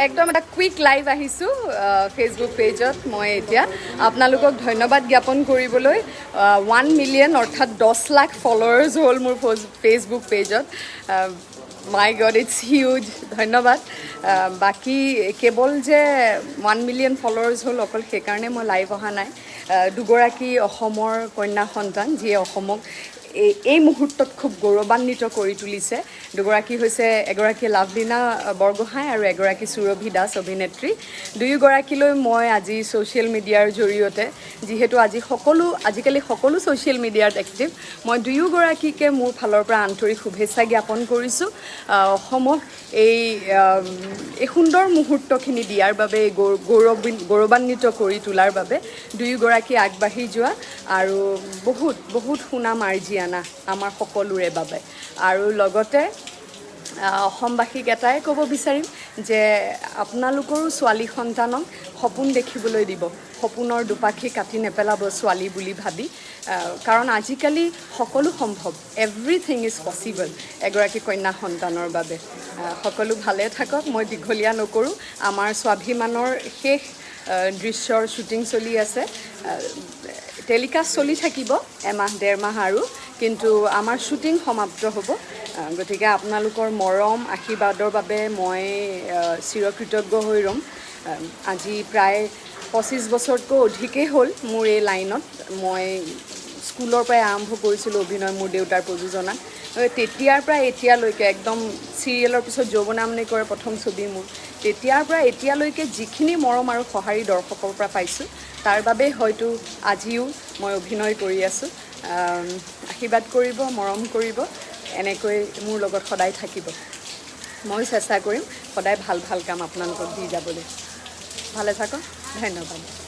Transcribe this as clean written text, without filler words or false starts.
একদম এটা quick live আহিছোঁ ফেচবুক পেজত মই এতিয়া আপোনালোকক ধন্যবাদ জ্ঞাপন কৰিবলৈ 1 মিলিয়ন অৰ্থাৎ 10 লাখ ফলোৱাৰ্ছ হ'ল মোৰ ফেচবুক পেজত মাই গড ইটছ হিউজ ধন্যবাদ বাকী কেৱল যে 1 মিলিয়ন ফলোৱাৰ্ছ হ'ল অকল সেইকাৰণে মই লাইভ অহা নাই দুগৰাকী অসমৰ কন্যা সন্তান যিয়ে অসমক এই মুহূৰ্তত খুব গৌৰৱান্বিত কৰি তুলিছে দুগৰাকী হৈছে এগৰাকী লাভলীনা বৰগোহাঁই আৰু এগৰাকী সুৰভি দাস অভিনেত্ৰী দুয়োগৰাকীলৈ মই আজি ছ'চিয়েল মিডিয়াৰ জৰিয়তে যিহেতু আজিকালি সকলো ছ'চিয়েল মিডিয়াত এক্টিভ মই দুয়োগৰাকীকে মোৰ ফালৰ পৰা আন্তৰিক শুভেচ্ছা জ্ঞাপন কৰিছোঁ অসমক এই সুন্দৰ মুহূৰ্তখিনি দিয়াৰ বাবে গৌৰৱান্বিত কৰি তোলাৰ বাবে দুয়োগৰাকী আগবাঢ়ি যোৱা আৰু বহুত সুনাম আৰ্জি আনা আমাৰ সকলোৰে বাবে আৰু লগতে অসমবাসীক এটাই ক'ব বিচাৰিম যে আপোনালোকৰো ছোৱালী সন্তানক সপোন দেখিবলৈ দিব সপোনৰ দুপাখি কাটি নেপেলাব ছোৱালী বুলি ভাবি কাৰণ আজিকালি সকলো সম্ভৱ এভৰিথিং ইজ পচিবল এগৰাকী কন্যা সন্তানৰ বাবে সকলো ভালে থাকক মই দীঘলীয়া নকৰোঁ আমাৰ স্বাভিমানৰ শেষ দৃশ্যৰ শ্বুটিং চলি আছে টেলিকাষ্ট চলি থাকিব এমাহ ডেৰ মাহ আৰু কিন্তু আমাৰ শ্বুটিং সমাপ্ত হ'ব গতিকে আপোনালোকৰ মৰম আশীৰ্বাদৰ বাবে মই চিৰকৃতজ্ঞ হৈ ৰ'ম আজি প্ৰায় 25 বছৰতকৈ অধিকেই হ'ল মোৰ এই লাইনত মই স্কুলৰ পৰাই আৰম্ভ কৰিছিলোঁ অভিনয় মোৰ দেউতাৰ প্ৰযোজনাত তেতিয়াৰ পৰা এতিয়ালৈকে একদম চিৰিয়েলৰ পিছত যৌৱনামনি কৰে প্ৰথম ছবি মোৰ তেতিয়াৰ পৰা এতিয়ালৈকে যিখিনি মৰম আৰু সঁহাৰি দৰ্শকৰ পৰা পাইছোঁ তাৰ বাবেই হয়তো আজিও মই অভিনয় কৰি আছোঁ আশীৰ্বাদ কৰিব মৰম কৰিব এনেকৈ মোৰ লগত সদায় থাকিব মই চেষ্টা কৰিম সদায় ভাল কাম আপোনালোকক দি যাবলৈ ভালে থাকক ধন্যবাদ